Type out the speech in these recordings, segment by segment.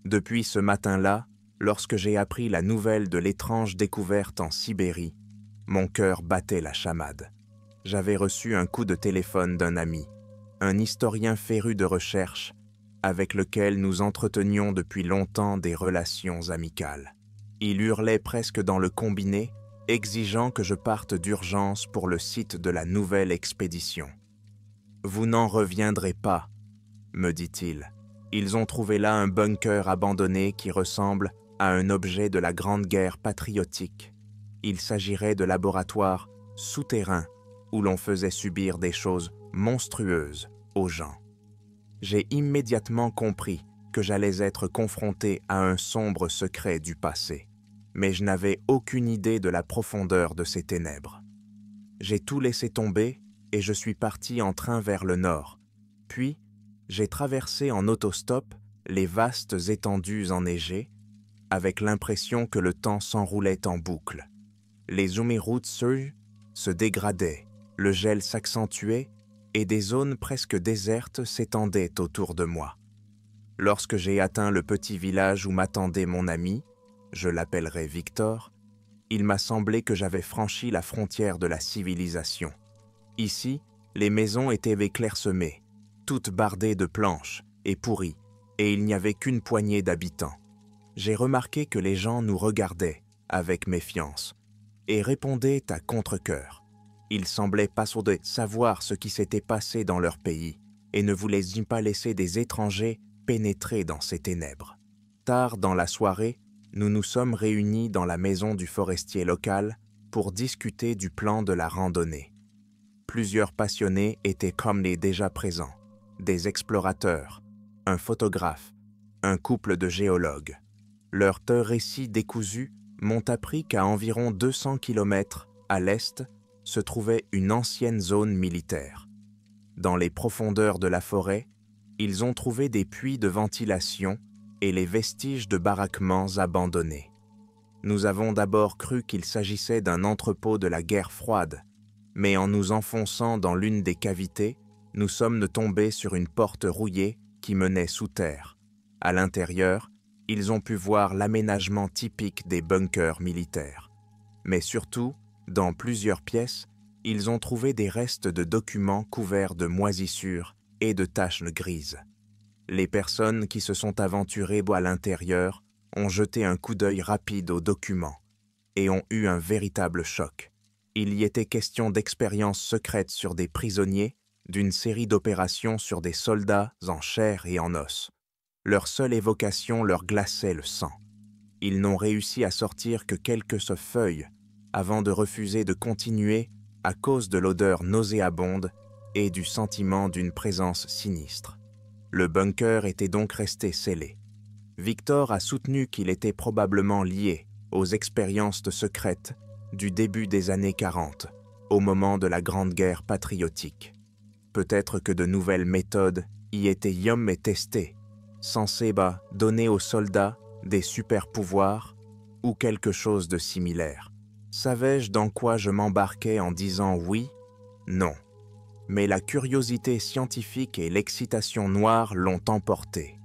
Depuis ce matin-là, lorsque j'ai appris la nouvelle de l'étrange découverte en Sibérie, mon cœur battait la chamade. J'avais reçu un coup de téléphone d'un ami, un historien féru de recherche, avec lequel nous entretenions depuis longtemps des relations amicales. Il hurlait presque dans le combiné, exigeant que je parte d'urgence pour le site de la nouvelle expédition. « Vous n'en reviendrez pas », me dit-il. Ils ont trouvé là un bunker abandonné qui ressemble à un objet de la Grande Guerre patriotique. Il s'agirait de laboratoires souterrains où l'on faisait subir des choses monstrueuses aux gens. J'ai immédiatement compris que j'allais être confronté à un sombre secret du passé, mais je n'avais aucune idée de la profondeur de ces ténèbres. J'ai tout laissé tomber et je suis parti en train vers le nord, puis j'ai traversé en autostop les vastes étendues enneigées, avec l'impression que le temps s'enroulait en boucle. Les Ummirutsur se dégradaient, le gel s'accentuait et des zones presque désertes s'étendaient autour de moi. Lorsque j'ai atteint le petit village où m'attendait mon ami, je l'appellerai Victor, il m'a semblé que j'avais franchi la frontière de la civilisation. Ici, les maisons étaient clairsemées, toutes bardées de planches et pourries, et il n'y avait qu'une poignée d'habitants. J'ai remarqué que les gens nous regardaient avec méfiance et répondaient à contre-cœur. Ils semblaient pas sûrs de savoir ce qui s'était passé dans leur pays et ne voulaient pas laisser des étrangers pénétrer dans ces ténèbres. Tard dans la soirée, nous nous sommes réunis dans la maison du forestier local pour discuter du plan de la randonnée. Plusieurs passionnés étaient comme les déjà présents, des explorateurs, un photographe, un couple de géologues. Leurs récits décousus m'ont appris qu'à environ 200 km à l'est se trouvait une ancienne zone militaire. Dans les profondeurs de la forêt, ils ont trouvé des puits de ventilation et les vestiges de baraquements abandonnés. Nous avons d'abord cru qu'il s'agissait d'un entrepôt de la guerre froide, mais en nous enfonçant dans l'une des cavités, nous sommes tombés sur une porte rouillée qui menait sous terre. À l'intérieur, ils ont pu voir l'aménagement typique des bunkers militaires. Mais surtout, dans plusieurs pièces, ils ont trouvé des restes de documents couverts de moisissures et de taches grises. Les personnes qui se sont aventurées à l'intérieur ont jeté un coup d'œil rapide aux documents et ont eu un véritable choc. Il y était question d'expériences secrètes sur des prisonniers, d'une série d'opérations sur des soldats en chair et en os. Leur seule évocation leur glaçait le sang. Ils n'ont réussi à sortir que quelques feuilles avant de refuser de continuer à cause de l'odeur nauséabonde et du sentiment d'une présence sinistre. Le bunker était donc resté scellé. Victor a soutenu qu'il était probablement lié aux expériences secrètes du début des années 40, au moment de la Grande Guerre patriotique. Peut-être que de nouvelles méthodes y étaient testées, censées donner aux soldats des super-pouvoirs ou quelque chose de similaire. Savais-je dans quoi je m'embarquais en disant oui? Non. Mais la curiosité scientifique et l'excitation noire l'ont emporté.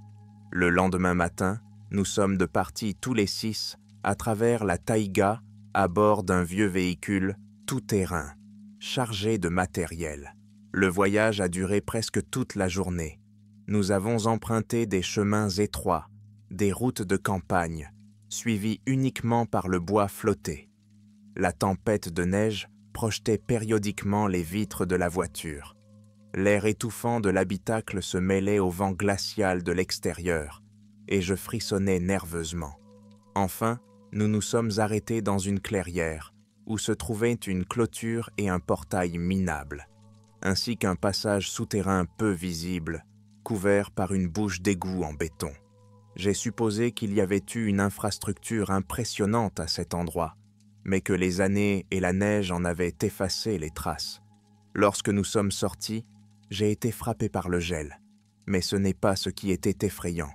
Le lendemain matin, nous sommes partis tous les 6 à travers la taïga à bord d'un vieux véhicule tout-terrain, chargé de matériel. Le voyage a duré presque toute la journée. Nous avons emprunté des chemins étroits, des routes de campagne, suivies uniquement par le bois flotté. La tempête de neige projetait périodiquement les vitres de la voiture. L'air étouffant de l'habitacle se mêlait au vent glacial de l'extérieur, et je frissonnais nerveusement. Enfin, nous nous sommes arrêtés dans une clairière, où se trouvaient une clôture et un portail minable, ainsi qu'un passage souterrain peu visible, couvert par une bouche d'égout en béton. J'ai supposé qu'il y avait eu une infrastructure impressionnante à cet endroit, mais que les années et la neige en avaient effacé les traces. Lorsque nous sommes sortis, j'ai été frappé par le gel, mais ce n'est pas ce qui était effrayant.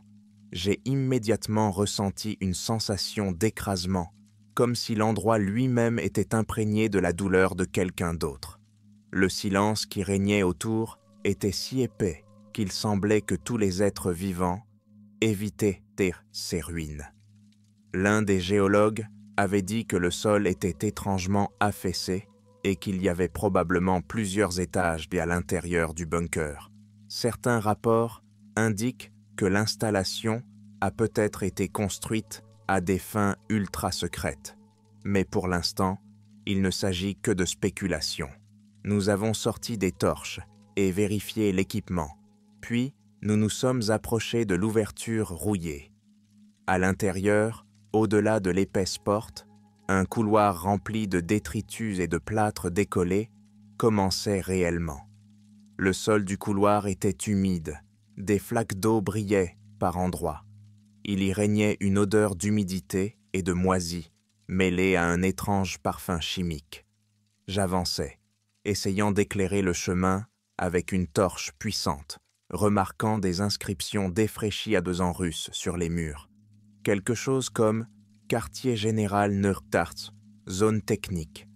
J'ai immédiatement ressenti une sensation d'écrasement, comme si l'endroit lui-même était imprégné de la douleur de quelqu'un d'autre. Le silence qui régnait autour était si épais qu'il semblait que tous les êtres vivants éviter ces ruines. L'un des géologues avait dit que le sol était étrangement affaissé et qu'il y avait probablement plusieurs étages à l'intérieur du bunker. Certains rapports indiquent que l'installation a peut-être été construite à des fins ultra secrètes, mais pour l'instant, il ne s'agit que de spéculation. Nous avons sorti des torches et vérifié l'équipement, puis nous nous sommes approchés de l'ouverture rouillée. À l'intérieur, au-delà de l'épaisse porte, un couloir rempli de détritus et de plâtre décollé commençait réellement. Le sol du couloir était humide, des flaques d'eau brillaient par endroits. Il y régnait une odeur d'humidité et de moisie, mêlée à un étrange parfum chimique. J'avançais, essayant d'éclairer le chemin avec une torche puissante, remarquant des inscriptions défraîchies à 2 en russe sur les murs. Quelque chose comme « Quartier général Neurtarts, zone technique ».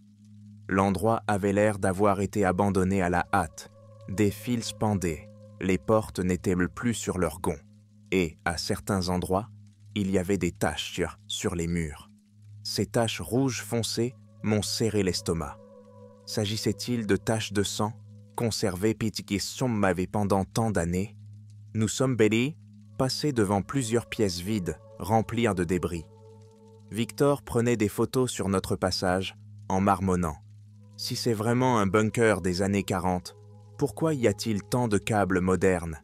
L'endroit avait l'air d'avoir été abandonné à la hâte. Des fils pendaient, les portes n'étaient plus sur leurs gonds, et, à certains endroits, il y avait des taches sur les murs. Ces taches rouges foncées m'ont serré l'estomac. S'agissait-il de taches de sang, conservées m'avait pendant tant d'années? Nous sommes passés devant plusieurs pièces vides, remplies de débris. Victor prenait des photos sur notre passage, en marmonnant. Si c'est vraiment un bunker des années 40, pourquoi y a-t-il tant de câbles modernes?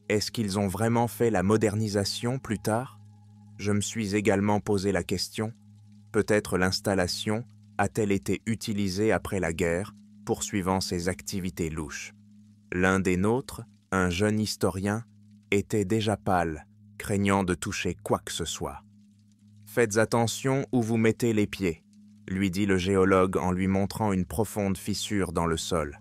Est-ce qu'ils ont vraiment fait la modernisation plus tard? Je me suis également posé la question, peut-être l'installation a-t-elle été utilisée après la guerre, poursuivant ses activités louches? L'un des nôtres, un jeune historien, était déjà pâle, craignant de toucher quoi que ce soit. « Faites attention où vous mettez les pieds », lui dit le géologue en lui montrant une profonde fissure dans le sol.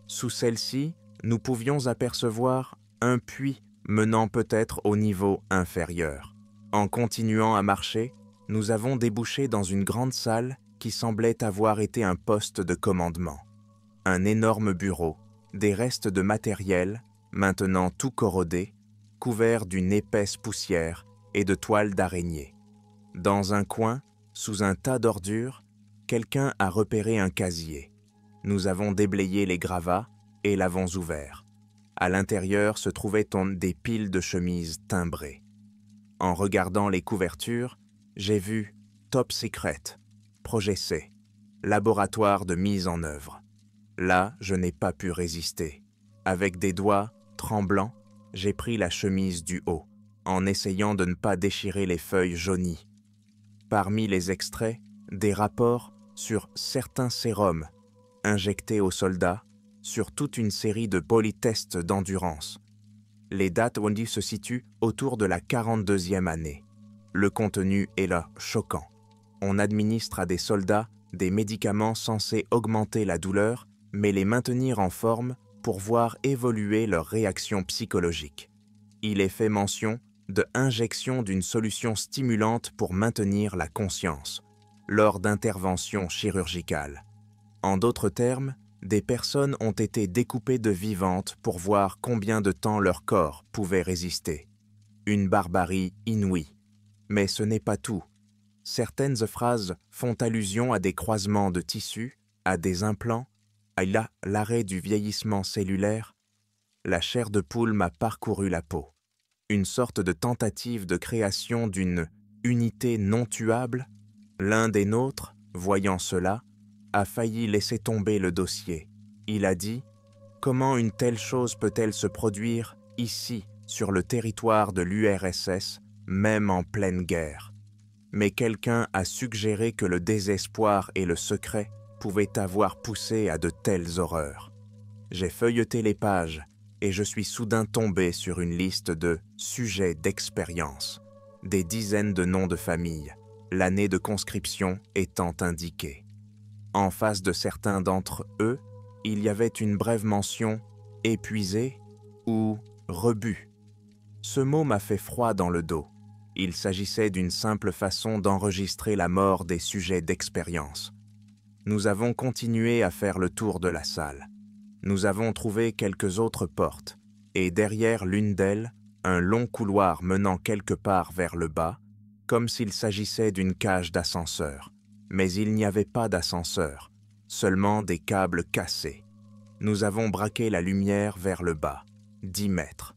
Sous celle-ci, nous pouvions apercevoir un puits menant peut-être au niveau inférieur. En continuant à marcher, nous avons débouché dans une grande salle qui semblait avoir été un poste de commandement. Un énorme bureau, des restes de matériel, maintenant tout corrodé, couvert d'une épaisse poussière et de toiles d'araignée. Dans un coin, sous un tas d'ordures, quelqu'un a repéré un casier. Nous avons déblayé les gravats et l'avons ouvert. À l'intérieur se trouvaient des piles de chemises timbrées. En regardant les couvertures, j'ai vu « Top Secret »,« Projet C »,« Laboratoire de mise en œuvre ». Là, je n'ai pas pu résister. Avec des doigts tremblants, j'ai pris la chemise du haut, en essayant de ne pas déchirer les feuilles jaunies. Parmi les extraits, des rapports sur certains sérums injectés aux soldats, sur toute une série de polytests d'endurance. Les dates se situent autour de la 42e année. Le contenu est là choquant. On administre à des soldats des médicaments censés augmenter la douleur, mais les maintenir en forme pour voir évoluer leur réaction psychologique. Il est fait mention de injection d'une solution stimulante pour maintenir la conscience, lors d'interventions chirurgicales. En d'autres termes, des personnes ont été découpées de vivantes pour voir combien de temps leur corps pouvait résister. Une barbarie inouïe. Mais ce n'est pas tout. Certaines phrases font allusion à des croisements de tissus, à des implants, à l'arrêt du vieillissement cellulaire. La chair de poule m'a parcouru la peau. Une sorte de tentative de création d'une unité non tuable. L'un des nôtres, voyant cela, a failli laisser tomber le dossier. Il a dit « Comment une telle chose peut-elle se produire ici, sur le territoire de l'URSS, même en pleine guerre ?» Mais quelqu'un a suggéré que le désespoir et le secret pouvaient avoir poussé à de telles horreurs. J'ai feuilleté les pages et je suis soudain tombé sur une liste de « sujets d'expérience », des dizaines de noms de famille, l'année de conscription étant indiquée. En face de certains d'entre eux, il y avait une brève mention « épuisé » ou « rebut ». Ce mot m'a fait froid dans le dos. Il s'agissait d'une simple façon d'enregistrer la mort des sujets d'expérience. Nous avons continué à faire le tour de la salle. Nous avons trouvé quelques autres portes, et derrière l'une d'elles, un long couloir menant quelque part vers le bas, comme s'il s'agissait d'une cage d'ascenseur. Mais il n'y avait pas d'ascenseur, seulement des câbles cassés. Nous avons braqué la lumière vers le bas, 10 mètres.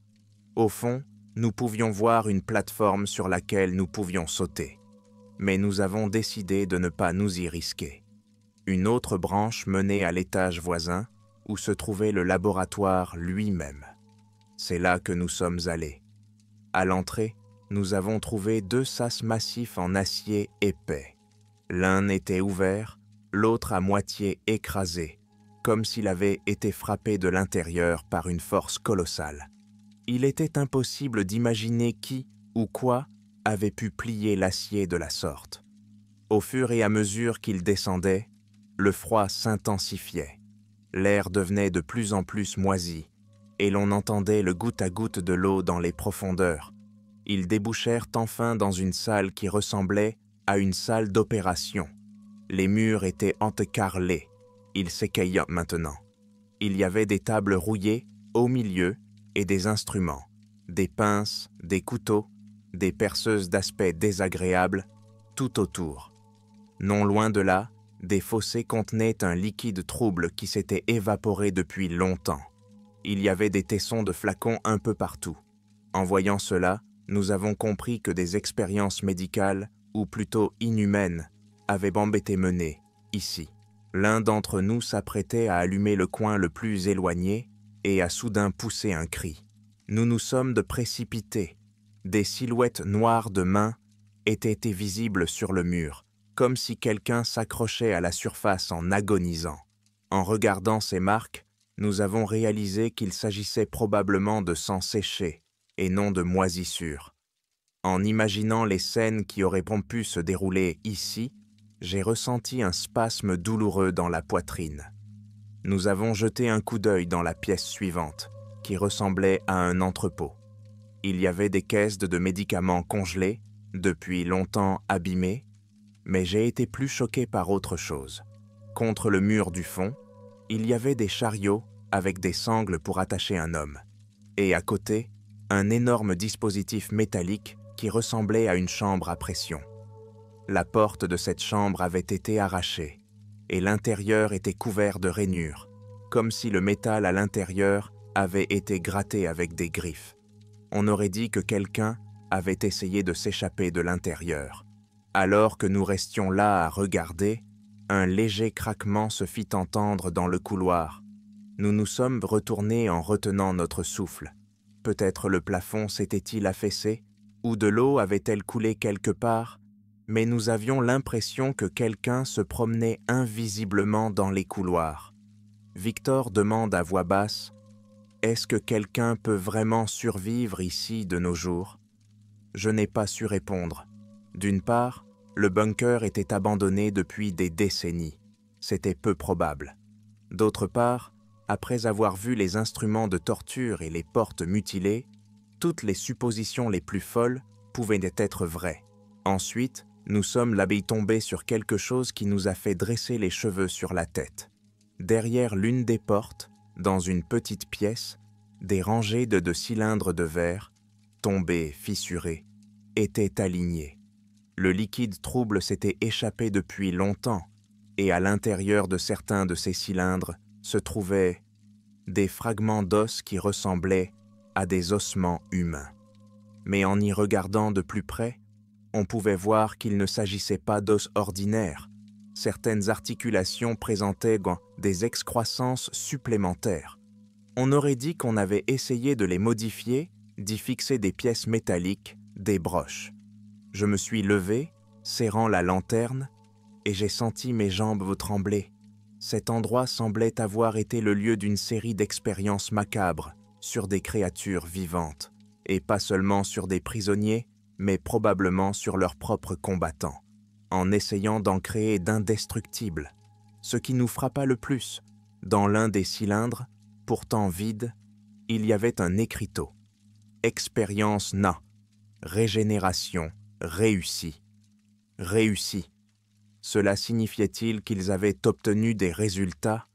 Au fond, nous pouvions voir une plateforme sur laquelle nous pouvions sauter. Mais nous avons décidé de ne pas nous y risquer. Une autre branche menait à l'étage voisin, où se trouvait le laboratoire lui-même. C'est là que nous sommes allés. À l'entrée, nous avons trouvé 2 sas massifs en acier épais. L'un était ouvert, l'autre à moitié écrasé, comme s'il avait été frappé de l'intérieur par une force colossale. Il était impossible d'imaginer qui ou quoi avait pu plier l'acier de la sorte. Au fur et à mesure qu'il descendait, le froid s'intensifiait. L'air devenait de plus en plus moisi, et l'on entendait le goutte à goutte de l'eau dans les profondeurs. Ils débouchèrent enfin dans une salle qui ressemblait à une salle d'opération. Les murs étaient encarrelés. Ils s'écayaient maintenant. Il y avait des tables rouillées au milieu et des instruments, des pinces, des couteaux, des perceuses d'aspect désagréable, tout autour. Non loin de là, des fossés contenaient un liquide trouble qui s'était évaporé depuis longtemps. Il y avait des tessons de flacons un peu partout. En voyant cela, nous avons compris que des expériences médicales, ou plutôt inhumaines, avaient été menées, ici. L'un d'entre nous s'apprêtait à allumer le coin le plus éloigné et à soudain pousser un cri. Nous nous sommes précipités. Des silhouettes noires de mains étaient visibles sur le mur, comme si quelqu'un s'accrochait à la surface en agonisant. En regardant ces marques, nous avons réalisé qu'il s'agissait probablement de sang séché et non de moisissure. En imaginant les scènes qui auraient pu se dérouler ici, j'ai ressenti un spasme douloureux dans la poitrine. Nous avons jeté un coup d'œil dans la pièce suivante, qui ressemblait à un entrepôt. Il y avait des caisses de médicaments congelés, depuis longtemps abîmés, mais j'ai été plus choqué par autre chose. Contre le mur du fond, il y avait des chariots avec des sangles pour attacher un homme, et à côté, un énorme dispositif métallique qui ressemblait à une chambre à pression. La porte de cette chambre avait été arrachée, et l'intérieur était couvert de rainures, comme si le métal à l'intérieur avait été gratté avec des griffes. On aurait dit que quelqu'un avait essayé de s'échapper de l'intérieur. Alors que nous restions là à regarder, un léger craquement se fit entendre dans le couloir. Nous nous sommes retournés en retenant notre souffle. Peut-être le plafond s'était-il affaissé, ou de l'eau avait-elle coulé quelque part, mais nous avions l'impression que quelqu'un se promenait invisiblement dans les couloirs. Victor demande à voix basse « Est-ce que quelqu'un peut vraiment survivre ici de nos jours ?» Je n'ai pas su répondre. D'une part, le bunker était abandonné depuis des décennies. C'était peu probable. D'autre part, après avoir vu les instruments de torture et les portes mutilées, toutes les suppositions les plus folles pouvaient être vraies. Ensuite, nous sommes tombés sur quelque chose qui nous a fait dresser les cheveux sur la tête. Derrière l'une des portes, dans une petite pièce, des rangées de cylindres de verre, tombés, fissurés, étaient alignés. Le liquide trouble s'était échappé depuis longtemps, et à l'intérieur de certains de ces cylindres se trouvaient des fragments d'os qui ressemblaient à des ossements humains. Mais en y regardant de plus près, on pouvait voir qu'il ne s'agissait pas d'os ordinaires. Certaines articulations présentaient des excroissances supplémentaires. On aurait dit qu'on avait essayé de les modifier, d'y fixer des pièces métalliques, des broches. Je me suis levé, serrant la lanterne, et j'ai senti mes jambes trembler. Cet endroit semblait avoir été le lieu d'une série d'expériences macabres sur des créatures vivantes, et pas seulement sur des prisonniers, mais probablement sur leurs propres combattants, en essayant d'en créer d'indestructibles. Ce qui nous frappa le plus, dans l'un des cylindres, pourtant vide, il y avait un écriteau. Expérience na, régénération, réussie. Réussie. Cela signifiait-il qu'ils avaient obtenu des résultats?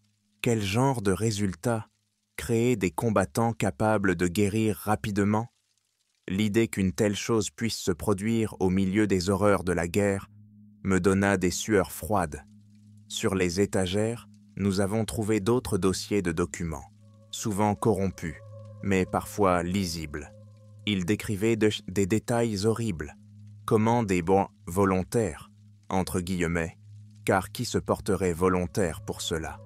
Quel genre de résultats? Créer des combattants capables de guérir rapidement? L'idée qu'une telle chose puisse se produire au milieu des horreurs de la guerre me donna des sueurs froides. Sur les étagères, nous avons trouvé d'autres dossiers de documents, souvent corrompus, mais parfois lisibles. Ils décrivaient des détails horribles, comment des bons volontaires, entre guillemets, car qui se porterait volontaire pour cela,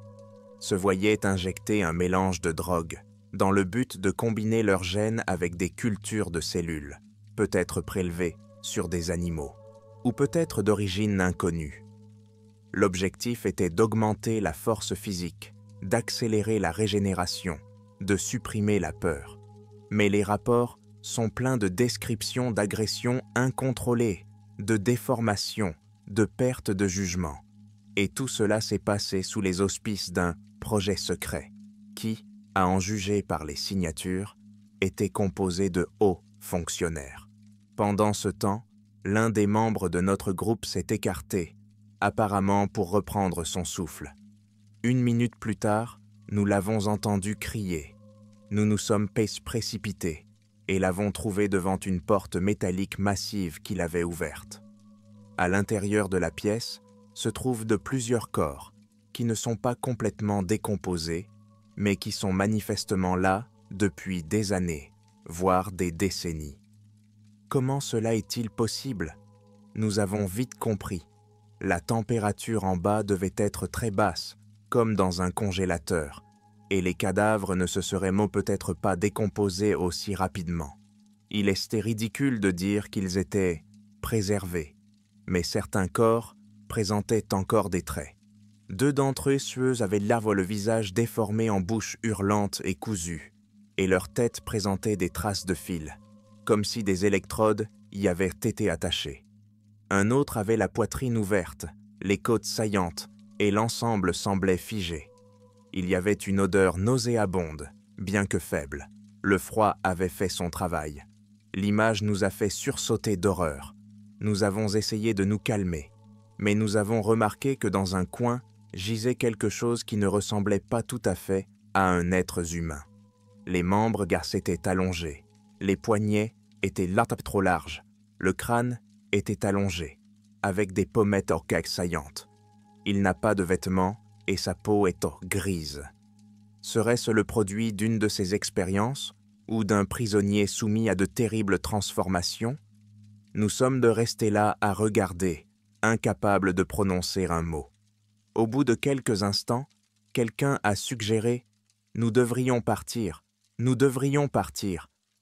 se voyaient injecter un mélange de drogues, dans le but de combiner leurs gènes avec des cultures de cellules, peut-être prélevées sur des animaux, ou peut-être d'origine inconnue. L'objectif était d'augmenter la force physique, d'accélérer la régénération, de supprimer la peur. Mais les rapports sont pleins de descriptions d'agressions incontrôlées, de déformations, de pertes de jugement. Et tout cela s'est passé sous les auspices d'un projet secret qui, à en juger par les signatures, était composé de hauts fonctionnaires. Pendant ce temps, l'un des membres de notre groupe s'est écarté, apparemment pour reprendre son souffle. 1 minute plus tard, nous l'avons entendu crier. Nous nous sommes précipités et l'avons trouvé devant une porte métallique massive qu'il avait ouverte. À l'intérieur de la pièce se trouvent de plusieurs corps qui ne sont pas complètement décomposés, mais qui sont manifestement là depuis des années, voire des décennies. Comment cela est-il possible? Nous avons vite compris. La température en bas devait être très basse, comme dans un congélateur, et les cadavres ne se seraient peut-être pas décomposés aussi rapidement. Il était ridicule de dire qu'ils étaient préservés, mais certains corps présentaient encore des traits. 2 d'entre eux avaient le visage déformé en bouche hurlante et cousue, et leur tête présentait des traces de fil, comme si des électrodes y avaient été attachées. Un autre avait la poitrine ouverte, les côtes saillantes, et l'ensemble semblait figé. Il y avait une odeur nauséabonde, bien que faible. Le froid avait fait son travail. L'image nous a fait sursauter d'horreur. Nous avons essayé de nous calmer, mais nous avons remarqué que dans un coin gisait quelque chose qui ne ressemblait pas tout à fait à un être humain. Les membres s'étaient allongés, les poignets étaient trop larges, le crâne était allongé, avec des pommettes orcaques saillantes. Il n'a pas de vêtements et sa peau est grise. Serait-ce le produit d'une de ces expériences ou d'un prisonnier soumis à de terribles transformations? Nous sommes de rester là à regarder, incapables de prononcer un mot. Au bout de quelques instants, quelqu'un a suggéré « Nous devrions partir,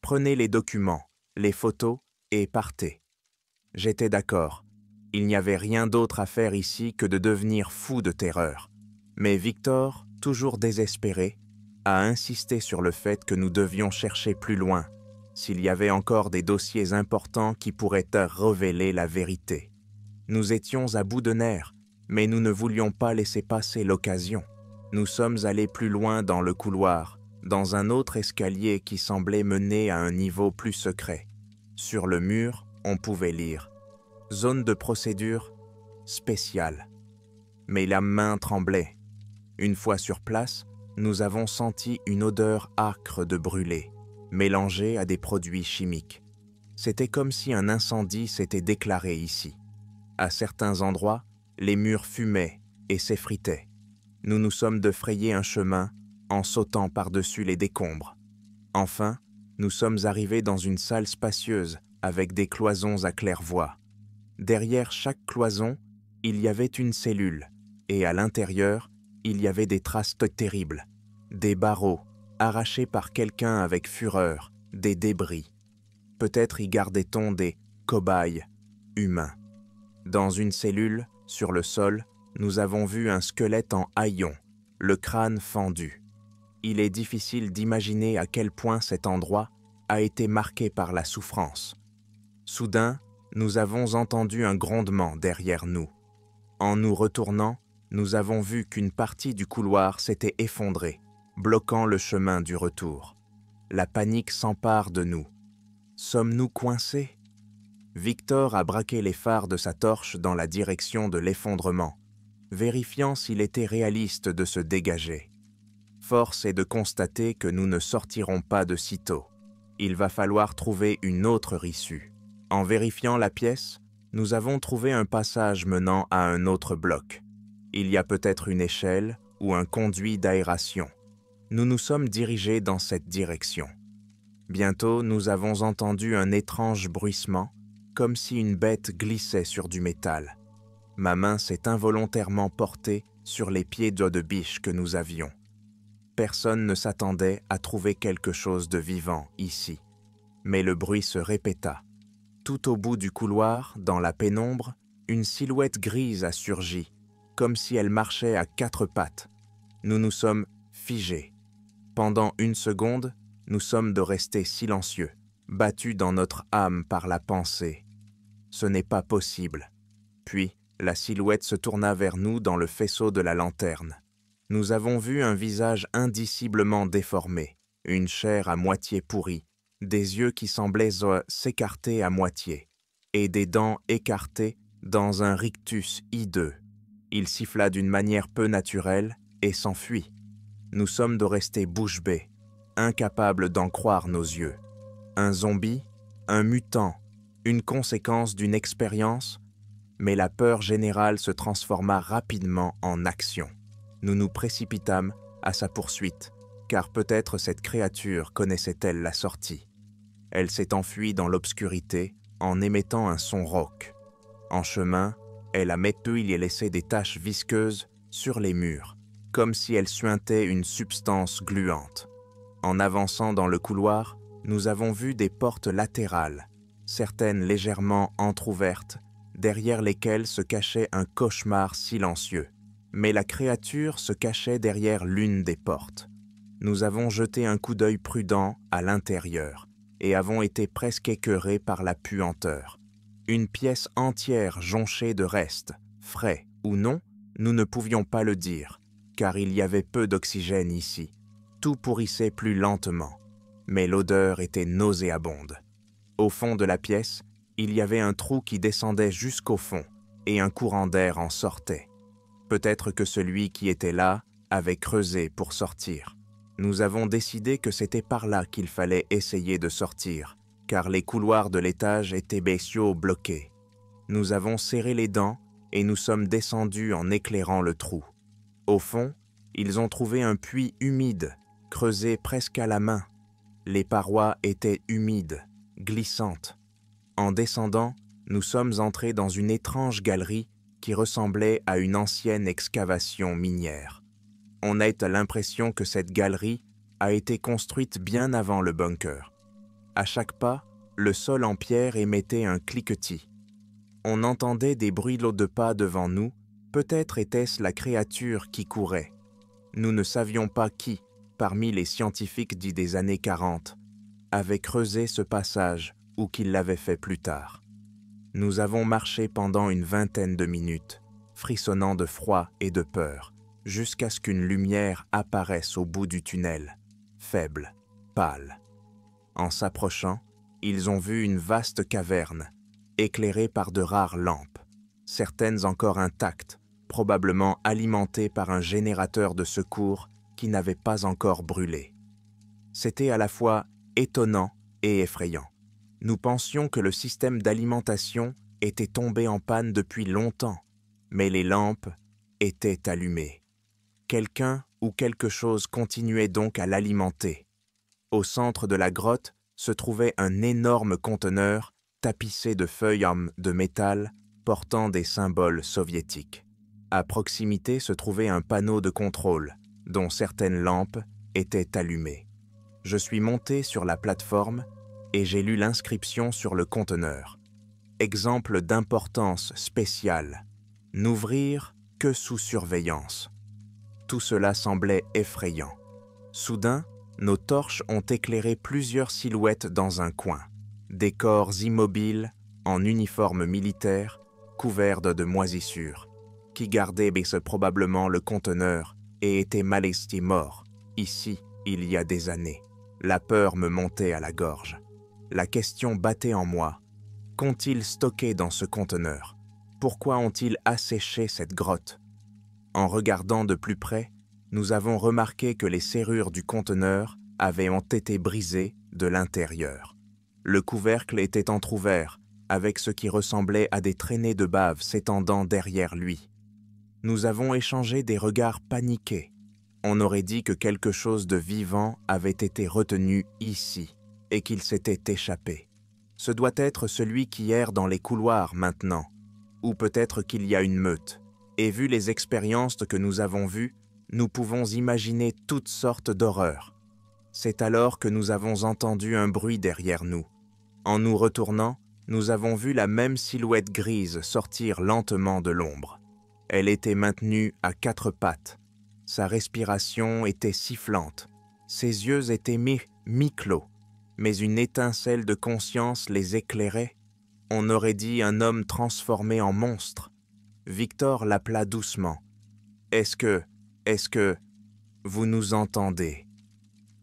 prenez les documents, les photos et partez ». J'étais d'accord, il n'y avait rien d'autre à faire ici que de devenir fou de terreur. Mais Victor, toujours désespéré, a insisté sur le fait que nous devions chercher plus loin, s'il y avait encore des dossiers importants qui pourraient révéler la vérité. Nous étions à bout de nerfs, mais nous ne voulions pas laisser passer l'occasion. Nous sommes allés plus loin dans le couloir, dans un autre escalier qui semblait mener à un niveau plus secret. Sur le mur, on pouvait lire « Zone de procédure spéciale ». Mais la main tremblait. Une fois sur place, nous avons senti une odeur âcre de brûlé, mélangée à des produits chimiques. C'était comme si un incendie s'était déclaré ici. À certains endroits, les murs fumaient et s'effritaient. Nous nous sommes frayé un chemin en sautant par-dessus les décombres. Enfin, nous sommes arrivés dans une salle spacieuse avec des cloisons à claire-voie. Derrière chaque cloison, il y avait une cellule, et à l'intérieur, il y avait des traces terribles, des barreaux arrachés par quelqu'un avec fureur, des débris. Peut-être y gardait-on des cobayes humains. Dans une cellule, sur le sol, nous avons vu un squelette en haillons, le crâne fendu. Il est difficile d'imaginer à quel point cet endroit a été marqué par la souffrance. Soudain, nous avons entendu un grondement derrière nous. En nous retournant, nous avons vu qu'une partie du couloir s'était effondrée, bloquant le chemin du retour. La panique s'empare de nous. Sommes-nous coincés? Victor a braqué les phares de sa torche dans la direction de l'effondrement, vérifiant s'il était réaliste de se dégager. Force est de constater que nous ne sortirons pas de sitôt. Il va falloir trouver une autre issue. En vérifiant la pièce, nous avons trouvé un passage menant à un autre bloc. Il y a peut-être une échelle ou un conduit d'aération. Nous nous sommes dirigés dans cette direction. Bientôt, nous avons entendu un étrange bruissement, comme si une bête glissait sur du métal. Ma main s'est involontairement portée sur les pieds d'eau de biche que nous avions. Personne ne s'attendait à trouver quelque chose de vivant ici. Mais le bruit se répéta. Tout au bout du couloir, dans la pénombre, une silhouette grise a surgi, comme si elle marchait à quatre pattes. Nous nous sommes figés. Pendant une seconde, nous sommes de rester silencieux, battus dans notre âme par la pensée. Ce n'est pas possible. Puis, la silhouette se tourna vers nous dans le faisceau de la lanterne. Nous avons vu un visage indiciblement déformé, une chair à moitié pourrie, des yeux qui semblaient s'écarter à moitié, et des dents écartées dans un rictus hideux. Il siffla d'une manière peu naturelle et s'enfuit. Nous sommes de rester bouche bée, incapables d'en croire nos yeux. Un zombie, un mutant, une conséquence d'une expérience, mais la peur générale se transforma rapidement en action. Nous nous précipitâmes à sa poursuite, car peut-être cette créature connaissait-elle la sortie. Elle s'est enfuie dans l'obscurité en émettant un son rauque. En chemin, elle a laissé des taches visqueuses sur les murs, comme si elle suintait une substance gluante. En avançant dans le couloir, nous avons vu des portes latérales, certaines légèrement entr'ouvertes, derrière lesquelles se cachait un cauchemar silencieux. Mais la créature se cachait derrière l'une des portes. Nous avons jeté un coup d'œil prudent à l'intérieur et avons été presque écœurés par la puanteur. Une pièce entière jonchée de restes, frais ou non, nous ne pouvions pas le dire, car il y avait peu d'oxygène ici. Tout pourrissait plus lentement, mais l'odeur était nauséabonde. Au fond de la pièce, il y avait un trou qui descendait jusqu'au fond, et un courant d'air en sortait. Peut-être que celui qui était là avait creusé pour sortir. Nous avons décidé que c'était par là qu'il fallait essayer de sortir, car les couloirs de l'étage étaient bestiaux bloqués. Nous avons serré les dents et nous sommes descendus en éclairant le trou. Au fond, ils ont trouvé un puits humide, creusé presque à la main. Les parois étaient humides, glissantes. En descendant, nous sommes entrés dans une étrange galerie qui ressemblait à une ancienne excavation minière. On a l'impression que cette galerie a été construite bien avant le bunker. À chaque pas, le sol en pierre émettait un cliquetis. On entendait des bruits de pas devant nous, peut-être était-ce la créature qui courait. Nous ne savions pas qui, parmi les scientifiques dits des années 40, avait creusé ce passage ou qui l'avait fait plus tard. Nous avons marché pendant une vingtaine de minutes, frissonnant de froid et de peur, jusqu'à ce qu'une lumière apparaisse au bout du tunnel, faible, pâle. En s'approchant, ils ont vu une vaste caverne, éclairée par de rares lampes, certaines encore intactes, probablement alimentées par un générateur de secours qui n'avait pas encore brûlé. C'était à la fois étonnant et effrayant. Nous pensions que le système d'alimentation était tombé en panne depuis longtemps, mais les lampes étaient allumées. Quelqu'un ou quelque chose continuait donc à l'alimenter. Au centre de la grotte se trouvait un énorme conteneur tapissé de feuilles de métal portant des symboles soviétiques. À proximité se trouvait un panneau de contrôle, dont certaines lampes étaient allumées. Je suis monté sur la plateforme et j'ai lu l'inscription sur le conteneur. Exemple d'importance spéciale. N'ouvrir que sous surveillance. Tout cela semblait effrayant. Soudain, nos torches ont éclairé plusieurs silhouettes dans un coin. Des corps immobiles, en uniforme militaire, couverts de moisissures, qui gardaient probablement le conteneur et étaient malestés morts, ici, il y a des années. La peur me montait à la gorge. La question battait en moi. Qu'ont-ils stocké dans ce conteneur? Pourquoi ont-ils asséché cette grotte? En regardant de plus près, nous avons remarqué que les serrures du conteneur avaient été brisées de l'intérieur. Le couvercle était entrouvert, avec ce qui ressemblait à des traînées de bave s'étendant derrière lui. Nous avons échangé des regards paniqués. On aurait dit que quelque chose de vivant avait été retenu ici et qu'il s'était échappé. Ce doit être celui qui erre dans les couloirs maintenant, ou peut-être qu'il y a une meute. Et vu les expériences que nous avons vues, nous pouvons imaginer toutes sortes d'horreurs. C'est alors que nous avons entendu un bruit derrière nous. En nous retournant, nous avons vu la même silhouette grise sortir lentement de l'ombre. Elle était maintenue à 4 pattes. Sa respiration était sifflante. Ses yeux étaient mi-clos, mais une étincelle de conscience les éclairait. On aurait dit un homme transformé en monstre. Victor l'appela doucement. « Est-ce que, vous nous entendez ?»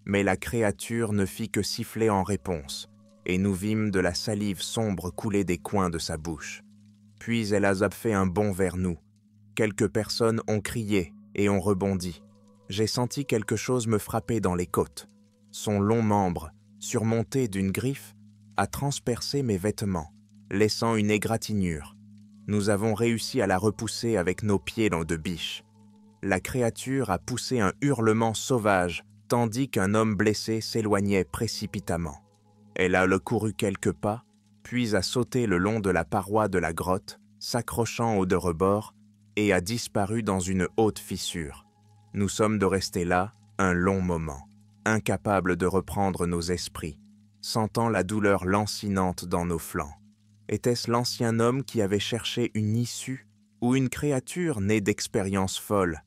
Mais la créature ne fit que siffler en réponse, et nous vîmes de la salive sombre couler des coins de sa bouche. Puis elle a fait un bond vers nous. Quelques personnes ont crié et ont rebondi. J'ai senti quelque chose me frapper dans les côtes. Son long membre, surmonté d'une griffe, a transpercé mes vêtements, laissant une égratignure. Nous avons réussi à la repousser avec nos pieds de biche. La créature a poussé un hurlement sauvage, tandis qu'un homme blessé s'éloignait précipitamment. Elle a couru quelques pas, puis a sauté le long de la paroi de la grotte, s'accrochant aux deux rebords, et a disparu dans une haute fissure. Nous sommes de rester là un long moment, incapables de reprendre nos esprits, sentant la douleur lancinante dans nos flancs. Était-ce l'ancien homme qui avait cherché une issue, ou une créature née d'expériences folles?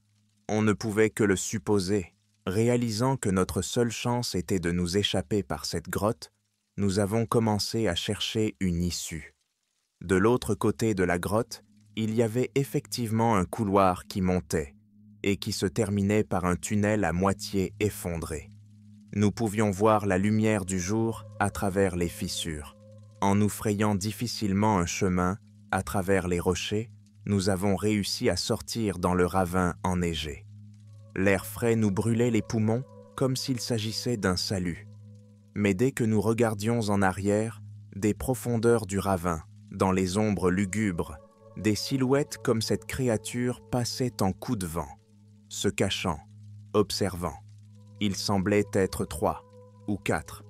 On ne pouvait que le supposer. Réalisant que notre seule chance était de nous échapper par cette grotte, nous avons commencé à chercher une issue. De l'autre côté de la grotte, il y avait effectivement un couloir qui montait et qui se terminait par un tunnel à moitié effondré. Nous pouvions voir la lumière du jour à travers les fissures. En nous frayant difficilement un chemin à travers les rochers, nous avons réussi à sortir dans le ravin enneigé. L'air frais nous brûlait les poumons comme s'il s'agissait d'un salut. Mais dès que nous regardions en arrière, des profondeurs du ravin, dans les ombres lugubres, des silhouettes comme cette créature passaient en coup de vent, se cachant, observant. Il semblait être 3 ou 4.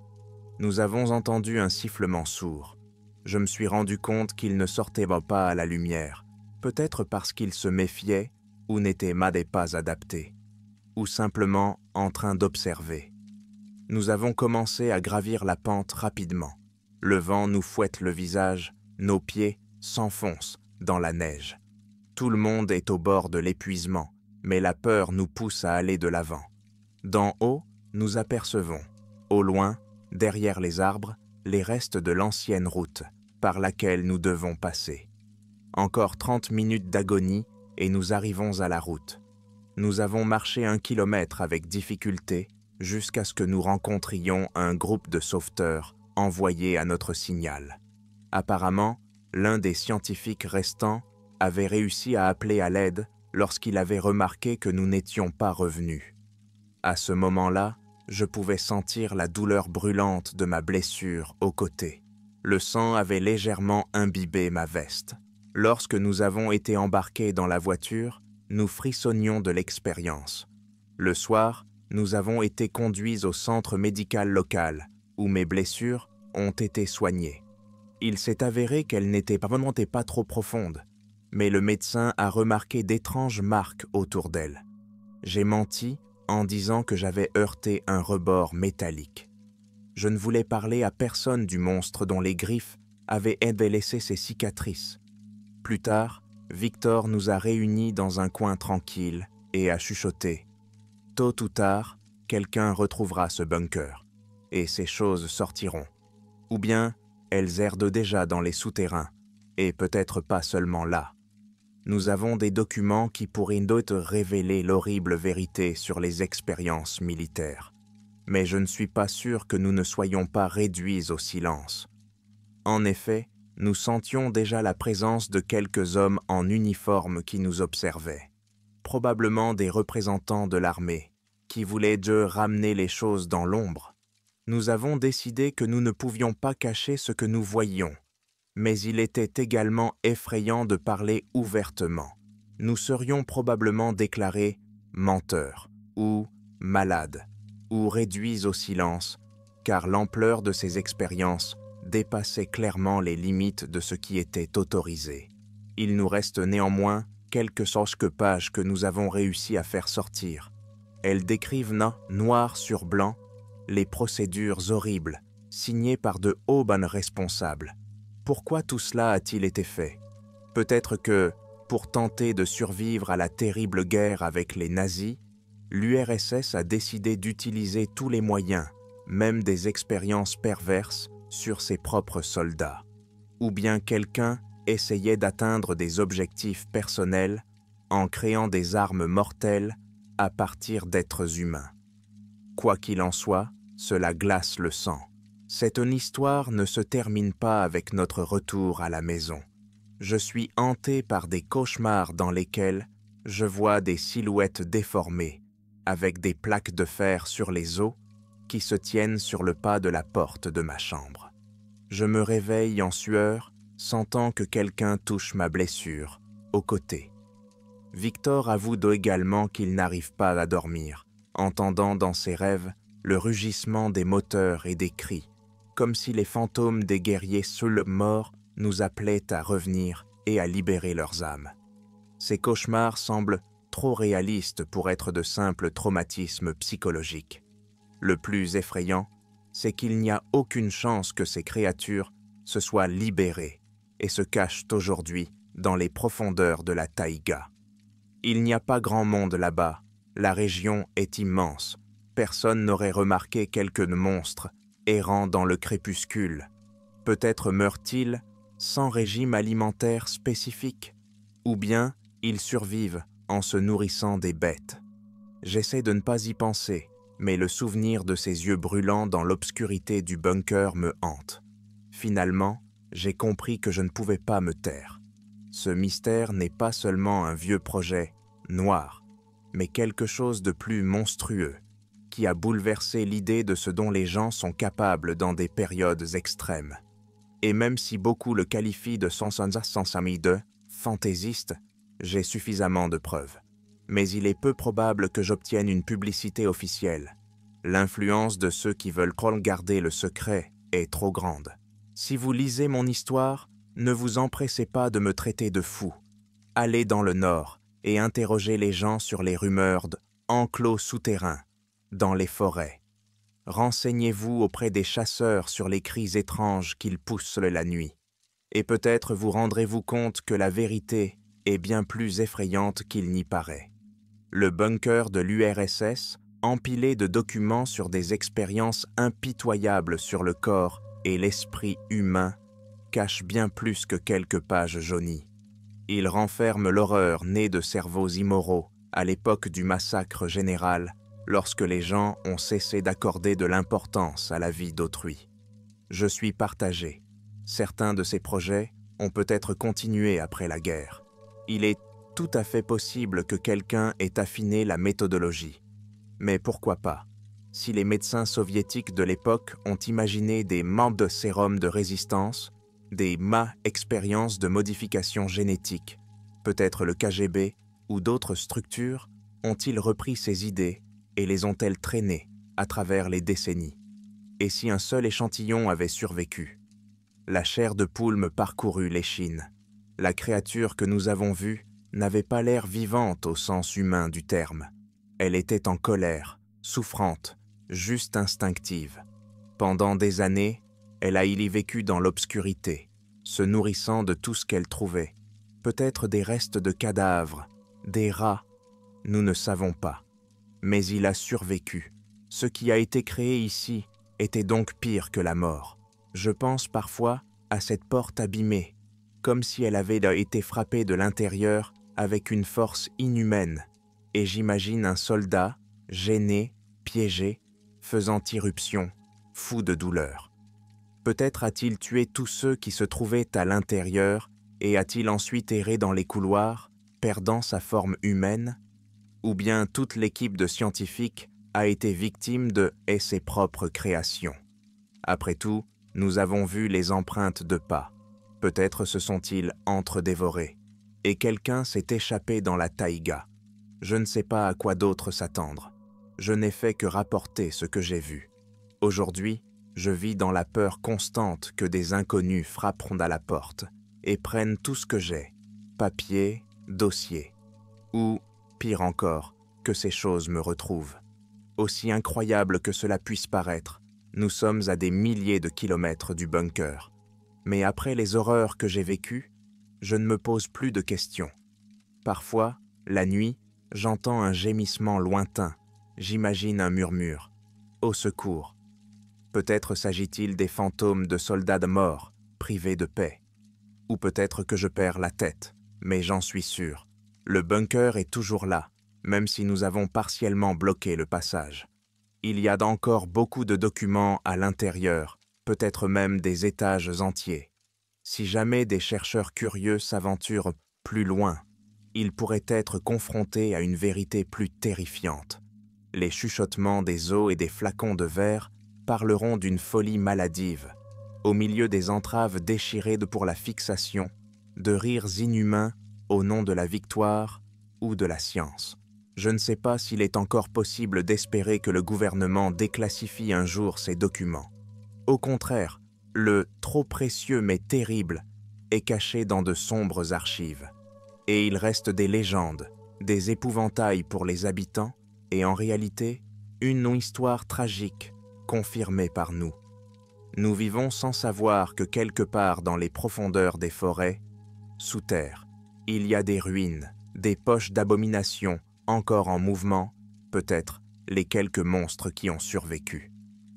Nous avons entendu un sifflement sourd. Je me suis rendu compte qu'il ne sortait pas à la lumière, peut-être parce qu'il se méfiait ou n'était pas adapté, ou simplement en train d'observer. Nous avons commencé à gravir la pente rapidement. Le vent nous fouette le visage, nos pieds s'enfoncent dans la neige. Tout le monde est au bord de l'épuisement, mais la peur nous pousse à aller de l'avant. D'en haut, nous apercevons, au loin, derrière les arbres, les restes de l'ancienne route par laquelle nous devons passer. Encore 30 minutes d'agonie et nous arrivons à la route. Nous avons marché 1 kilomètre avec difficulté jusqu'à ce que nous rencontrions un groupe de sauveteurs envoyés à notre signal. Apparemment, l'un des scientifiques restants avait réussi à appeler à l'aide lorsqu'il avait remarqué que nous n'étions pas revenus. À ce moment-là, je pouvais sentir la douleur brûlante de ma blessure au côté. Le sang avait légèrement imbibé ma veste. Lorsque nous avons été embarqués dans la voiture, nous frissonnions de l'expérience. Le soir, nous avons été conduits au centre médical local, où mes blessures ont été soignées. Il s'est avéré qu'elles n'étaient vraiment pas trop profondes, mais le médecin a remarqué d'étranges marques autour d'elles. J'ai menti en disant que j'avais heurté un rebord métallique. Je ne voulais parler à personne du monstre dont les griffes avaient laissé ses cicatrices. Plus tard, Victor nous a réunis dans un coin tranquille et a chuchoté. Tôt ou tard, quelqu'un retrouvera ce bunker, et ces choses sortiront. Ou bien, elles erdent déjà dans les souterrains, et peut-être pas seulement là. Nous avons des documents qui pourraient révéler l'horrible vérité sur les expériences militaires. Mais je ne suis pas sûr que nous ne soyons pas réduits au silence. En effet, nous sentions déjà la présence de quelques hommes en uniforme qui nous observaient. Probablement des représentants de l'armée, qui voulaient ramener les choses dans l'ombre. Nous avons décidé que nous ne pouvions pas cacher ce que nous voyions, mais il était également effrayant de parler ouvertement. Nous serions probablement déclarés menteurs ou malades ou réduits au silence, car l'ampleur de ces expériences dépassait clairement les limites de ce qui était autorisé. Il nous reste néanmoins quelques pages que nous avons réussi à faire sortir. Elles décrivent noir sur blanc les procédures horribles signées par de hauts responsables. Pourquoi tout cela a-t-il été fait? Peut-être que, pour tenter de survivre à la terrible guerre avec les nazis, l'URSS a décidé d'utiliser tous les moyens, même des expériences perverses, sur ses propres soldats. Ou bien quelqu'un essayait d'atteindre des objectifs personnels en créant des armes mortelles à partir d'êtres humains. Quoi qu'il en soit, cela glace le sang. Cette histoire ne se termine pas avec notre retour à la maison. Je suis hanté par des cauchemars dans lesquels je vois des silhouettes déformées, avec des plaques de fer sur les os qui se tiennent sur le pas de la porte de ma chambre. Je me réveille en sueur, sentant que quelqu'un touche ma blessure, au côté. Victor avoue également qu'il n'arrive pas à dormir, entendant dans ses rêves le rugissement des moteurs et des cris, comme si les fantômes des guerriers seuls morts nous appelaient à revenir et à libérer leurs âmes. Ces cauchemars semblent trop réalistes pour être de simples traumatismes psychologiques. Le plus effrayant, c'est qu'il n'y a aucune chance que ces créatures se soient libérées et se cachent aujourd'hui dans les profondeurs de la taïga. Il n'y a pas grand monde là-bas, la région est immense, personne n'aurait remarqué quelques monstres errant dans le crépuscule. Peut-être meurent-ils sans régime alimentaire spécifique, ou bien ils survivent en se nourrissant des bêtes. J'essaie de ne pas y penser, mais le souvenir de ces yeux brûlants dans l'obscurité du bunker me hante. Finalement, j'ai compris que je ne pouvais pas me taire. Ce mystère n'est pas seulement un vieux projet noir, mais quelque chose de plus monstrueux, qui a bouleversé l'idée de ce dont les gens sont capables dans des périodes extrêmes. Et même si beaucoup le qualifient de fantaisiste, j'ai suffisamment de preuves. Mais il est peu probable que j'obtienne une publicité officielle. L'influence de ceux qui veulent garder le secret est trop grande. Si vous lisez mon histoire, ne vous empressez pas de me traiter de fou. Allez dans le nord et interrogez les gens sur les rumeurs d'enclos souterrains, dans les forêts. Renseignez-vous auprès des chasseurs sur les cris étranges qu'ils poussent la nuit. Et peut-être vous rendrez-vous compte que la vérité est bien plus effrayante qu'il n'y paraît. Le bunker de l'URSS, empilé de documents sur des expériences impitoyables sur le corps et l'esprit humain, cache bien plus que quelques pages jaunies. Il renferme l'horreur née de cerveaux immoraux à l'époque du massacre général, lorsque les gens ont cessé d'accorder de l'importance à la vie d'autrui. Je suis partagé. Certains de ces projets ont peut-être continué après la guerre. Il est tout à fait possible que quelqu'un ait affiné la méthodologie. Mais pourquoi pas? Si les médecins soviétiques de l'époque ont imaginé des de sérum de résistance, des expériences de modification génétique, peut-être le KGB ou d'autres structures ont-ils repris ces idées et les ont-elles traînées à travers les décennies? Et si un seul échantillon avait survécu? La chair de poule me parcourut l'échine. La créature que nous avons vue n'avait pas l'air vivante au sens humain du terme. Elle était en colère, souffrante, juste instinctive. Pendant des années, elle a vécu dans l'obscurité, se nourrissant de tout ce qu'elle trouvait. Peut-être des restes de cadavres, des rats, nous ne savons pas. Mais il a survécu. Ce qui a été créé ici était donc pire que la mort. Je pense parfois à cette porte abîmée, comme si elle avait été frappée de l'intérieur avec une force inhumaine, et j'imagine un soldat, gêné, piégé, faisant irruption, fou de douleur. Peut-être a-t-il tué tous ceux qui se trouvaient à l'intérieur et a-t-il ensuite erré dans les couloirs, perdant sa forme humaine? Ou bien toute l'équipe de scientifiques a été victime de ses propres créations. Après tout, nous avons vu les empreintes de pas. Peut-être se sont-ils entre-dévorés, et quelqu'un s'est échappé dans la taïga. Je ne sais pas à quoi d'autre s'attendre. Je n'ai fait que rapporter ce que j'ai vu. Aujourd'hui, je vis dans la peur constante que des inconnus frapperont à la porte et prennent tout ce que j'ai, papier, dossier, ou, pire encore, que ces choses me retrouvent. Aussi incroyable que cela puisse paraître, nous sommes à des milliers de kilomètres du bunker. Mais après les horreurs que j'ai vécues, je ne me pose plus de questions. Parfois, la nuit, j'entends un gémissement lointain, j'imagine un murmure. Au secours. Peut-être s'agit-il des fantômes de soldats morts, privés de paix. Ou peut-être que je perds la tête, mais j'en suis sûr. Le bunker est toujours là, même si nous avons partiellement bloqué le passage. Il y a encore beaucoup de documents à l'intérieur, peut-être même des étages entiers. Si jamais des chercheurs curieux s'aventurent plus loin, ils pourraient être confrontés à une vérité plus terrifiante. Les chuchotements des os et des flacons de verre parleront d'une folie maladive, au milieu des entraves déchirées pour la fixation, de rires inhumains au nom de la victoire ou de la science. Je ne sais pas s'il est encore possible d'espérer que le gouvernement déclassifie un jour ces documents. Au contraire, le « trop précieux mais terrible » est caché dans de sombres archives. Et il reste des légendes, des épouvantails pour les habitants, et en réalité, une histoire tragique, confirmée par nous. Nous vivons sans savoir que quelque part dans les profondeurs des forêts, sous terre, il y a des ruines, des poches d'abominations encore en mouvement, peut-être les quelques monstres qui ont survécu.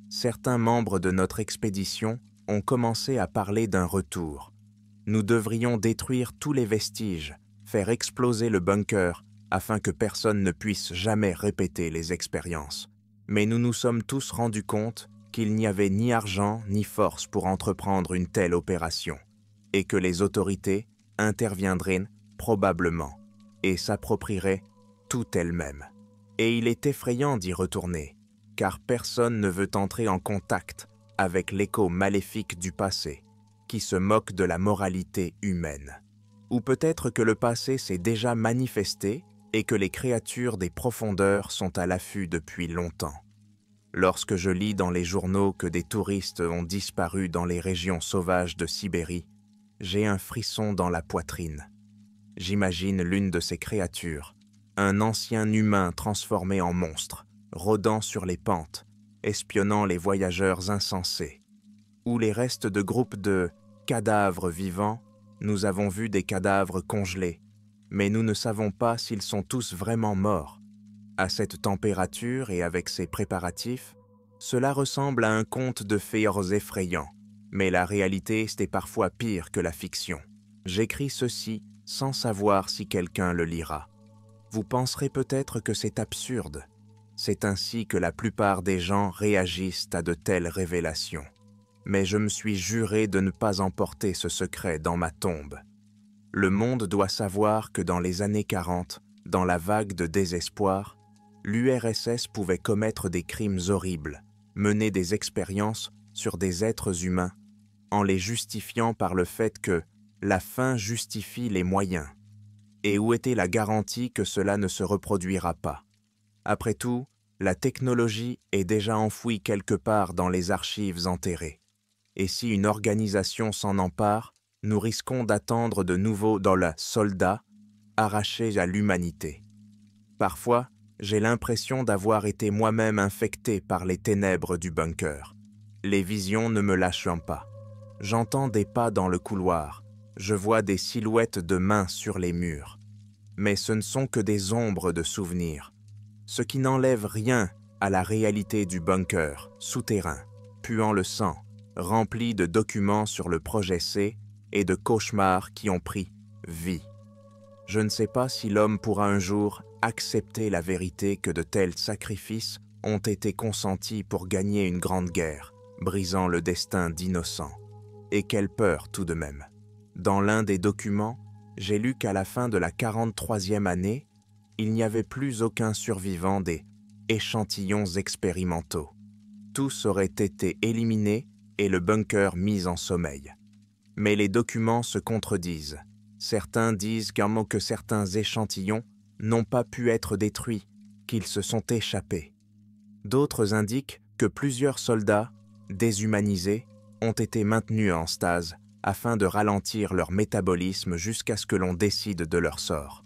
Certains membres de notre expédition ont commencé à parler d'un retour. Nous devrions détruire tous les vestiges, faire exploser le bunker afin que personne ne puisse jamais répéter les expériences. Mais nous nous sommes tous rendus compte qu'il n'y avait ni argent ni force pour entreprendre une telle opération, et que les autorités interviendraient probablement et s'approprieraient tout elles-mêmes. Et il est effrayant d'y retourner, car personne ne veut entrer en contact avec l'écho maléfique du passé, qui se moque de la moralité humaine. Ou peut-être que le passé s'est déjà manifesté et que les créatures des profondeurs sont à l'affût depuis longtemps. Lorsque je lis dans les journaux que des touristes ont disparu dans les régions sauvages de Sibérie, j'ai un frisson dans la poitrine. J'imagine l'une de ces créatures, un ancien humain transformé en monstre, rôdant sur les pentes, espionnant les voyageurs insensés. Ou les restes de groupes de cadavres vivants, nous avons vu des cadavres congelés, mais nous ne savons pas s'ils sont tous vraiment morts. À cette température et avec ces préparatifs, cela ressemble à un conte de fées effrayant, mais la réalité c'est parfois pire que la fiction. J'écris ceci sans savoir si quelqu'un le lira. Vous penserez peut-être que c'est absurde. C'est ainsi que la plupart des gens réagissent à de telles révélations. Mais je me suis juré de ne pas emporter ce secret dans ma tombe. Le monde doit savoir que dans les années 40, dans la vague de désespoir, l'URSS pouvait commettre des crimes horribles, mener des expériences sur des êtres humains, en les justifiant par le fait que la fin justifie les moyens. Et où était la garantie que cela ne se reproduira pas? Après tout, la technologie est déjà enfouie quelque part dans les archives enterrées. Et si une organisation s'en empare, nous risquons d'attendre de nouveaux soldats arrachés à l'humanité. Parfois, j'ai l'impression d'avoir été moi-même infecté par les ténèbres du bunker. Les visions ne me lâchent pas. J'entends des pas dans le couloir, je vois des silhouettes de mains sur les murs. Mais ce ne sont que des ombres de souvenirs, ce qui n'enlève rien à la réalité du bunker, souterrain, puant le sang, rempli de documents sur le projet C et de cauchemars qui ont pris vie. Je ne sais pas si l'homme pourra un jour accepter la vérité que de tels sacrifices ont été consentis pour gagner une grande guerre, brisant le destin d'innocents. Et quelle peur tout de même. Dans l'un des documents, j'ai lu qu'à la fin de la 43e année, il n'y avait plus aucun survivant des échantillons expérimentaux. Tous auraient été éliminés et le bunker mis en sommeil. Mais les documents se contredisent. Certains disent que certains échantillons n'ont pas pu être détruits, qu'ils se sont échappés. D'autres indiquent que plusieurs soldats, déshumanisés, ont été maintenus en stase afin de ralentir leur métabolisme jusqu'à ce que l'on décide de leur sort.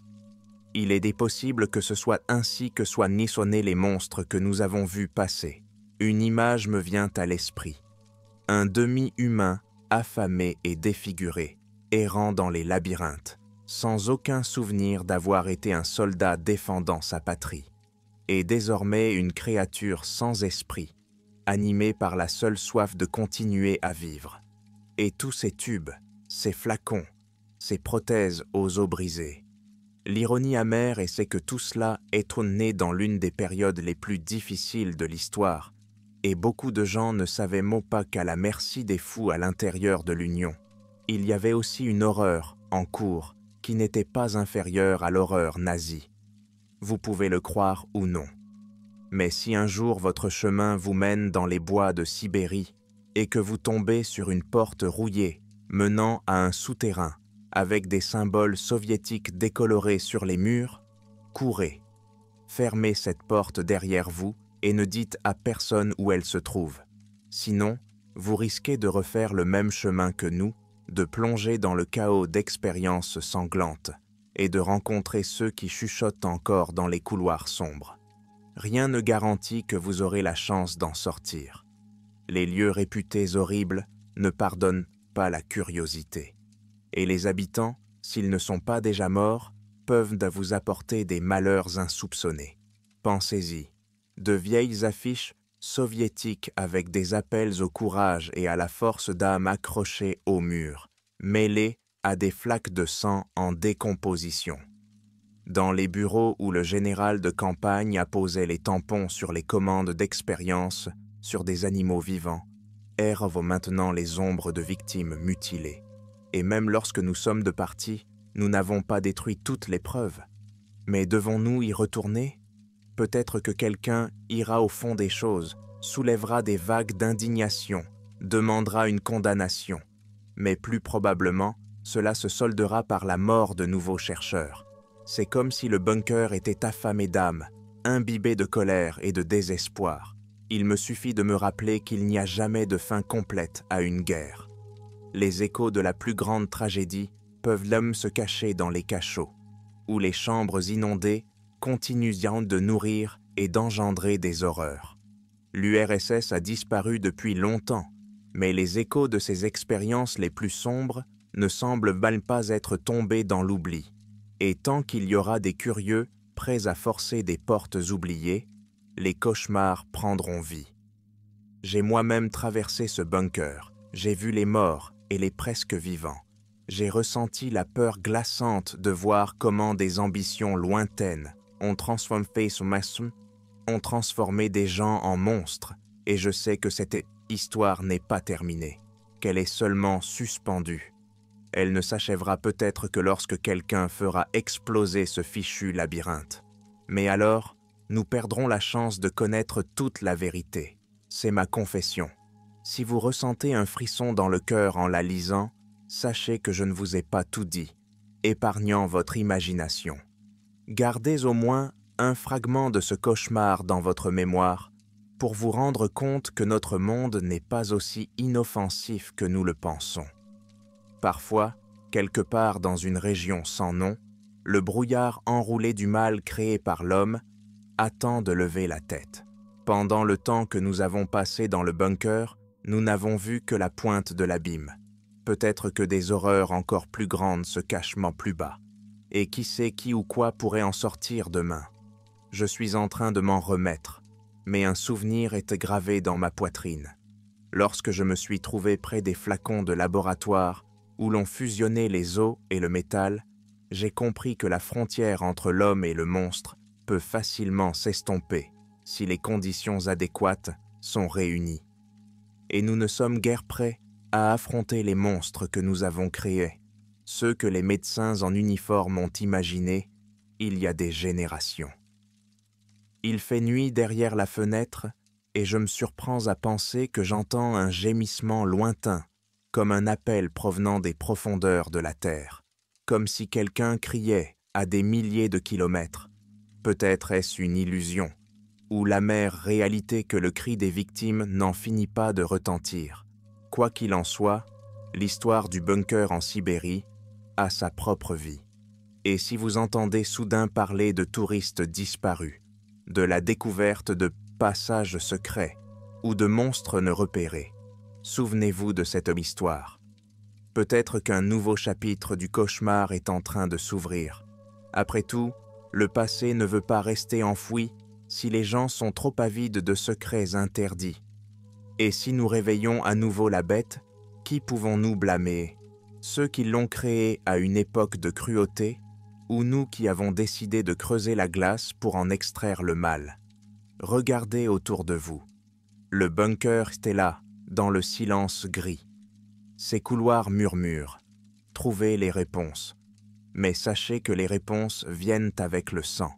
Il est possible que ce soit ainsi que soient nissonnés les monstres que nous avons vus passer. Une image me vient à l'esprit. Un demi-humain affamé et défiguré, errant dans les labyrinthes, sans aucun souvenir d'avoir été un soldat défendant sa patrie, et désormais une créature sans esprit, animée par la seule soif de continuer à vivre. Et tous ces tubes, ces flacons, ces prothèses aux os brisés. L'ironie amère c'est que tout cela est né dans l'une des périodes les plus difficiles de l'histoire, et beaucoup de gens ne savaient même pas qu'à la merci des fous à l'intérieur de l'Union, il y avait aussi une horreur en cours qui n'était pas inférieure à l'horreur nazie. Vous pouvez le croire ou non. Mais si un jour votre chemin vous mène dans les bois de Sibérie et que vous tombez sur une porte rouillée menant à un souterrain avec des symboles soviétiques décolorés sur les murs, courez. Fermez cette porte derrière vous et ne dites à personne où elle se trouve. Sinon, vous risquez de refaire le même chemin que nous, de plonger dans le chaos d'expériences sanglantes et de rencontrer ceux qui chuchotent encore dans les couloirs sombres. Rien ne garantit que vous aurez la chance d'en sortir. Les lieux réputés horribles ne pardonnent pas la curiosité. Et les habitants, s'ils ne sont pas déjà morts, peuvent vous apporter des malheurs insoupçonnés. Pensez-y, de vieilles affiches soviétiques avec des appels au courage et à la force d'âme accrochées au mur, mêlées à des flaques de sang en décomposition. Dans les bureaux où le général de campagne apposait les tampons sur les commandes d'expérience sur des animaux vivants, errent maintenant les ombres de victimes mutilées. Et même lorsque nous sommes de partis, nous n'avons pas détruit toutes les preuves. Mais devons-nous y retourner ? Peut-être que quelqu'un ira au fond des choses, soulèvera des vagues d'indignation, demandera une condamnation. Mais plus probablement, cela se soldera par la mort de nouveaux chercheurs. C'est comme si le bunker était affamé d'âme, imbibé de colère et de désespoir. Il me suffit de me rappeler qu'il n'y a jamais de fin complète à une guerre. Les échos de la plus grande tragédie peuvent l'homme se cacher dans les cachots, où les chambres inondées continuent de nourrir et d'engendrer des horreurs. L'URSS a disparu depuis longtemps, mais les échos de ses expériences les plus sombres ne semblent même pas être tombés dans l'oubli. Et tant qu'il y aura des curieux prêts à forcer des portes oubliées, les cauchemars prendront vie. J'ai moi-même traversé ce bunker, j'ai vu les morts et les presque vivants. J'ai ressenti la peur glaçante de voir comment des ambitions lointaines ont transformé des gens en monstres, et je sais que cette histoire n'est pas terminée, qu'elle est seulement suspendue. Elle ne s'achèvera peut-être que lorsque quelqu'un fera exploser ce fichu labyrinthe. Mais alors, nous perdrons la chance de connaître toute la vérité. C'est ma confession. Si vous ressentez un frisson dans le cœur en la lisant, sachez que je ne vous ai pas tout dit, épargnant votre imagination. Gardez au moins un fragment de ce cauchemar dans votre mémoire pour vous rendre compte que notre monde n'est pas aussi inoffensif que nous le pensons. Parfois, quelque part dans une région sans nom, le brouillard enroulé du mal créé par l'homme attend de lever la tête. Pendant le temps que nous avons passé dans le bunker, nous n'avons vu que la pointe de l'abîme. Peut-être que des horreurs encore plus grandes se cachent plus bas. Et qui sait qui ou quoi pourrait en sortir demain. Je suis en train de m'en remettre, mais un souvenir est gravé dans ma poitrine. Lorsque je me suis trouvé près des flacons de laboratoire où l'on fusionnait les os et le métal, j'ai compris que la frontière entre l'homme et le monstre peut facilement s'estomper si les conditions adéquates sont réunies. Et nous ne sommes guère prêts à affronter les monstres que nous avons créés, ceux que les médecins en uniforme ont imaginés il y a des générations. Il fait nuit derrière la fenêtre et je me surprends à penser que j'entends un gémissement lointain, comme un appel provenant des profondeurs de la terre, comme si quelqu'un criait à des milliers de kilomètres. Peut-être est-ce une illusion, ou l'amère réalité que le cri des victimes n'en finit pas de retentir. Quoi qu'il en soit, l'histoire du bunker en Sibérie a sa propre vie. Et si vous entendez soudain parler de touristes disparus, de la découverte de passages secrets ou de monstres ne repérés, souvenez-vous de cette histoire. Peut-être qu'un nouveau chapitre du cauchemar est en train de s'ouvrir. Après tout, le passé ne veut pas rester enfoui si les gens sont trop avides de secrets interdits. Et si nous réveillons à nouveau la bête, qui pouvons-nous blâmer? Ceux qui l'ont créée à une époque de cruauté, ou nous qui avons décidé de creuser la glace pour en extraire le mal? Regardez autour de vous. Le bunker est là, dans le silence gris. Ces couloirs murmurent. Trouvez les réponses. Mais sachez que les réponses viennent avec le sang.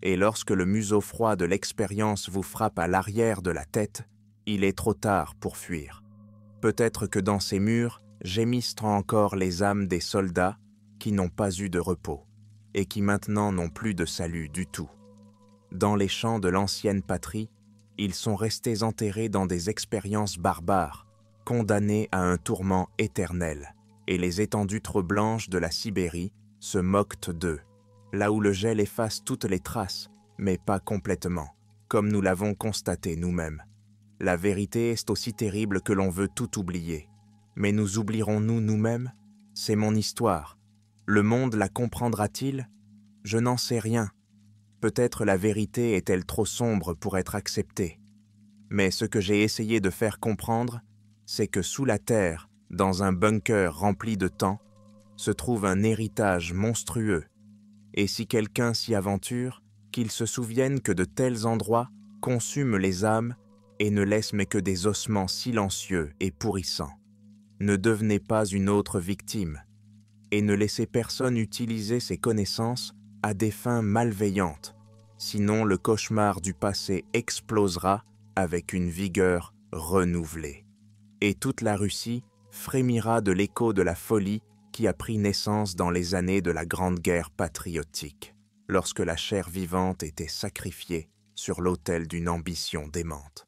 Et lorsque le museau froid de l'expérience vous frappe à l'arrière de la tête, il est trop tard pour fuir. Peut-être que dans ces murs gémissent encore les âmes des soldats qui n'ont pas eu de repos et qui maintenant n'ont plus de salut du tout. Dans les champs de l'ancienne patrie, ils sont restés enterrés dans des expériences barbares, condamnés à un tourment éternel, et les étendues trop blanches de la Sibérie se moquent d'eux, là où le gel efface toutes les traces, mais pas complètement, comme nous l'avons constaté nous-mêmes. La vérité est aussi terrible que l'on veut tout oublier. Mais nous oublierons-nous nous-mêmes? C'est mon histoire. Le monde la comprendra-t-il? Je n'en sais rien. Peut-être la vérité est-elle trop sombre pour être acceptée. Mais ce que j'ai essayé de faire comprendre, c'est que sous la terre, dans un bunker rempli de temps, se trouve un héritage monstrueux. Et si quelqu'un s'y aventure, qu'il se souvienne que de tels endroits consument les âmes et ne laissent mais que des ossements silencieux et pourrissants. Ne devenez pas une autre victime, et ne laissez personne utiliser ses connaissances à des fins malveillantes, sinon le cauchemar du passé explosera avec une vigueur renouvelée. Et toute la Russie frémira de l'écho de la folie qui a pris naissance dans les années de la Grande Guerre patriotique, lorsque la chair vivante était sacrifiée sur l'autel d'une ambition démente.